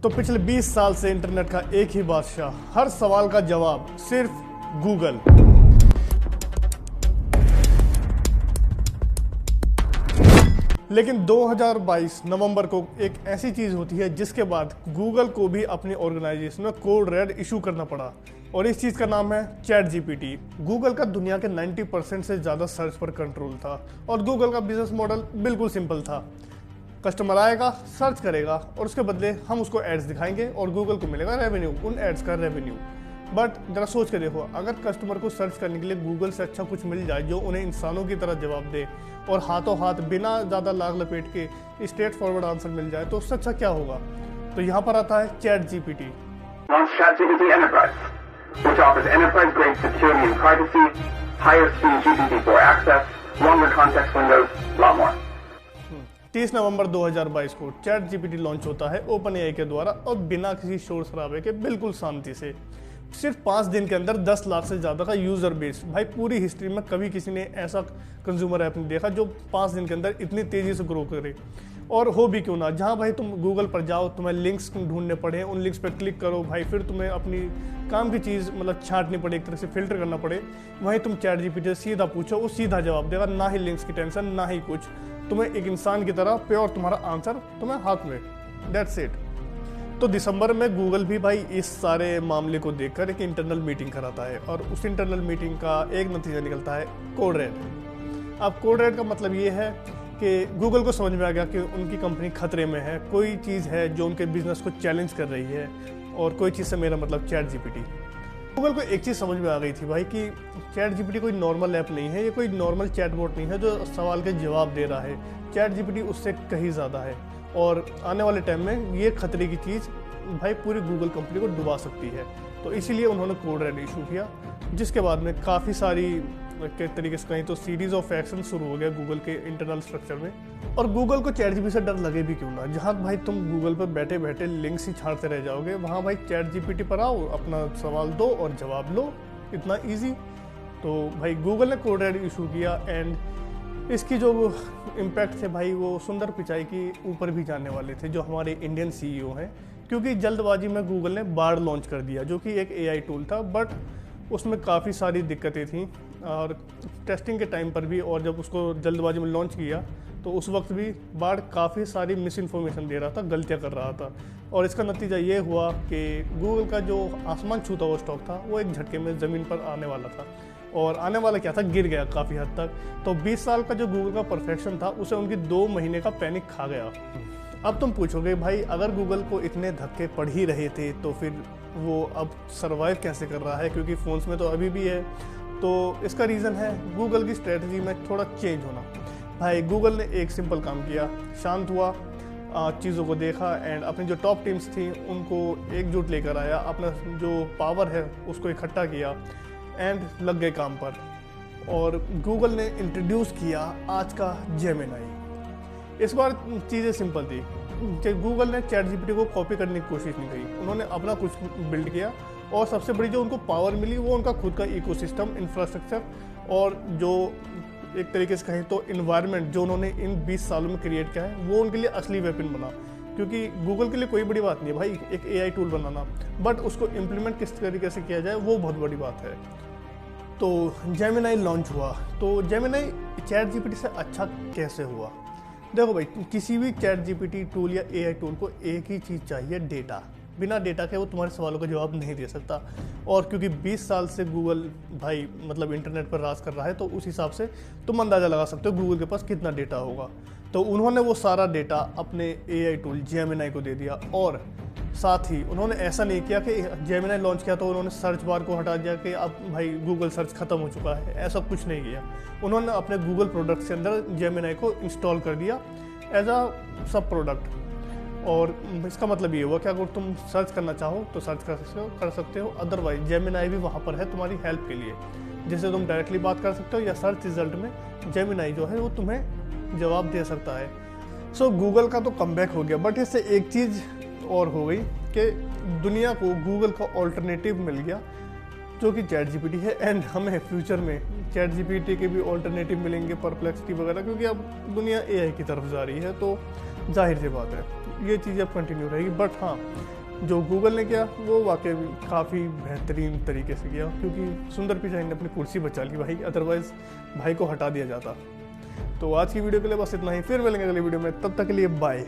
तो पिछले 20 साल से इंटरनेट का एक ही बादशाह, हर सवाल का जवाब सिर्फ गूगल। लेकिन 2022 नवंबर को एक ऐसी चीज होती है जिसके बाद गूगल को भी अपनी ऑर्गेनाइजेशन में कोड रेड इशू करना पड़ा, और इस चीज का नाम है चैट जीपीटी। गूगल का दुनिया के 90% से ज्यादा सर्च पर कंट्रोल था, और गूगल का बिजनेस मॉडल बिल्कुल सिंपल था। कस्टमर आएगा, सर्च करेगा, और उसके बदले हम उसको एड्स दिखाएंगे और गूगल को मिलेगा रेवेन्यू, उन एड्स का रेवेन्यू। बट जरा सोच के देखो, अगर कस्टमर को सर्च करने के लिए गूगल से अच्छा कुछ मिल जाए जो उन्हें इंसानों की तरह जवाब दे, और हाथों हाथ बिना ज़्यादा लाग लपेट के स्ट्रेट फॉरवर्ड आंसर मिल जाए, तो उससे अच्छा क्या होगा। तो यहाँ पर आता है chat GPT. ChatGPT Enterprise, which offers enterprise-grade security and privacy, higher speed GPT-4 access, longer context windows, lot more. 30 नवंबर 2022 को चैट जीपीटी लॉन्च होता है ओपन एआई के द्वारा, और बिना किसी शोर शराबे के बिल्कुल शांति से। सिर्फ 5 दिन के अंदर 10 लाख से ज़्यादा का यूज़र बेस। भाई पूरी हिस्ट्री में कभी किसी ने ऐसा कंज्यूमर ऐप नहीं देखा जो 5 दिन के अंदर इतनी तेज़ी से ग्रो करे। और हो भी क्यों ना, जहाँ भाई तुम गूगल पर जाओ, तुम्हें लिंक्स ढूंढने पड़े, उन लिंक्स पर क्लिक करो भाई, फिर तुम्हें अपनी काम की चीज़ मतलब छांटनी पड़े, एक तरह से फिल्टर करना पड़े, वहीं तुम चैट जीपीटी से सीधा पूछो, वो सीधा जवाब देगा, ना ही लिंक्स की टेंशन, ना ही कुछ। तुम्हें एक इंसान की तरह प्योर तुम्हारा आंसर तुम्हें हाथ में, दैट्स इट। तो दिसंबर में गूगल भी भाई इस सारे मामले को देखकर एक इंटरनल मीटिंग कराता है, और उस इंटरनल मीटिंग का एक नतीजा निकलता है कोड रेड। अब कोड रेड का मतलब ये है कि गूगल को समझ में आ गया कि उनकी कंपनी खतरे में है, कोई चीज़ है जो उनके बिजनेस को चैलेंज कर रही है, और कोई चीज़ से मेरा मतलब चैट जीपीटी। गूगल को एक चीज़ समझ में आ गई थी भाई कि चैट जीपीटी कोई नॉर्मल ऐप नहीं है, ये कोई नॉर्मल चैटबॉट नहीं है जो सवाल के जवाब दे रहा है। चैट जीपीटी उससे कहीं ज़्यादा है, और आने वाले टाइम में ये खतरे की चीज़ भाई पूरी गूगल कंपनी को डुबा सकती है। तो इसीलिए उन्होंने कोड रेड इशू किया, जिसके बाद में काफ़ी सारी के तरीके से कहीं तो सीरीज ऑफ एक्शन शुरू हो गया गूगल के इंटरनल स्ट्रक्चर में। और गूगल को चैट जीपीटी से डर लगे भी क्यों ना, जहाँ भाई तुम गूगल पर बैठे बैठे लिंक्स ही छाड़ते रह जाओगे, वहाँ भाई चैट जीपीटी पर आओ, अपना सवाल दो और जवाब लो, इतना ईजी। तो भाई गूगल ने कोड रेड इशू किया, एंड इसकी जो इम्पैक्ट थे भाई वो सुंदर पिचाई की ऊपर भी जाने वाले थे जो हमारे इंडियन सीईओ हैं, क्योंकि जल्दबाजी में गूगल ने बार्ड लॉन्च कर दिया जो कि एक एआई टूल था, बट उसमें काफ़ी सारी दिक्कतें थीं, और टेस्टिंग के टाइम पर भी, और जब उसको जल्दबाजी में लॉन्च किया तो उस वक्त भी बार्ड काफ़ी सारी मिस इन्फॉर्मेशन दे रहा था, गलतियां कर रहा था, और इसका नतीजा ये हुआ कि गूगल का जो आसमान छूता हुआ स्टॉक था वो एक झटके में ज़मीन पर आने वाला था, और आने वाला क्या था, गिर गया काफ़ी हद तक। तो 20 साल का जो गूगल का परफेक्शन था उसे उनकी 2 महीने का पैनिक खा गया। अब तुम पूछोगे भाई अगर गूगल को इतने धक्के पड़ ही रहे थे तो फिर वो अब सर्वाइव कैसे कर रहा है, क्योंकि फ़ोन्स में तो अभी भी है। तो इसका रीज़न है गूगल की स्ट्रेटजी में थोड़ा चेंज होना। भाई गूगल ने एक सिंपल काम किया, शांत हुआ, चीज़ों को देखा, एंड अपनी जो टॉप टीम्स थी उनको एकजुट लेकर आया, अपना जो पावर है उसको इकट्ठा किया, एंड लग गए काम पर। और गूगल ने इंट्रोड्यूस किया आज का जेमिनाई। इस बार चीज़ें सिंपल थी कि गूगल ने चैट जीपीटी को कॉपी करने की कोशिश नहीं की, उन्होंने अपना कुछ बिल्ड किया, और सबसे बड़ी जो उनको पावर मिली वो उनका खुद का इकोसिस्टम, इंफ्रास्ट्रक्चर, और जो एक तरीके से कहें तो इन्वायरमेंट जो उन्होंने इन 20 सालों में क्रिएट किया है, वो उनके लिए असली वेपन बना। क्योंकि गूगल के लिए कोई बड़ी बात नहीं है भाई एक एआई टूल बनाना, बट उसको इम्प्लीमेंट किस तरीके से किया जाए वो बहुत बड़ी बात है। तो जेमिनाई लॉन्च हुआ, तो जेमिनाई चैट जीपीटी से अच्छा कैसे हुआ। देखो भाई, किसी भी चैट जीपीटी टूल या एआई टूल को एक ही चीज़ चाहिए, डेटा। बिना डेटा के वो तुम्हारे सवालों का जवाब नहीं दे सकता, और क्योंकि 20 साल से गूगल भाई मतलब इंटरनेट पर राज कर रहा है, तो उस हिसाब से तुम अंदाज़ा लगा सकते हो गूगल के पास कितना डेटा होगा। तो उन्होंने वो सारा डेटा अपने एआई टूल जेमिनाई को दे दिया, और साथ ही उन्होंने ऐसा नहीं किया कि जेमिनाई लॉन्च किया तो उन्होंने सर्च बार को हटा दिया कि अब भाई गूगल सर्च खत्म हो चुका है, ऐसा कुछ नहीं किया। उन्होंने अपने गूगल प्रोडक्ट के अंदर जेमिनाई को इंस्टॉल कर दिया एज अ सब प्रोडक्ट। और इसका मतलब ये हुआ कि अगर तुम सर्च करना चाहो तो सर्च कर सकते हो, अदरवाइज जेमिनाई भी वहाँ पर है तुम्हारी हेल्प के लिए, जिससे तुम डायरेक्टली बात कर सकते हो, या सर्च रिजल्ट में जेमिनाई जो है वो तुम्हें जवाब दे सकता है। सो गूगल का तो कमबैक हो गया, बट इससे एक चीज़ और हो गई कि दुनिया को गूगल का ऑल्टरनेटिव मिल गया जो कि चैट जीपीटी है, एंड हमें फ्यूचर में चैट जीपीटी के भी ऑल्टरनेटिव मिलेंगे, परप्लेक्सिटी वगैरह, क्योंकि अब दुनिया एआई की तरफ जा रही है, तो जाहिर सी बात है ये चीज़ें अब कंटिन्यू रहेगी। बट हाँ, जो गूगल ने किया वो वाकई काफ़ी बेहतरीन तरीके से किया, क्योंकि सुंदर पिचाई ने अपनी कुर्सी बचा ली भाई, अदरवाइज़ भाई को हटा दिया जाता। तो आज की वीडियो के लिए बस इतना ही, फिर मिलेंगे अगली वीडियो में, तब तक के लिए बाय।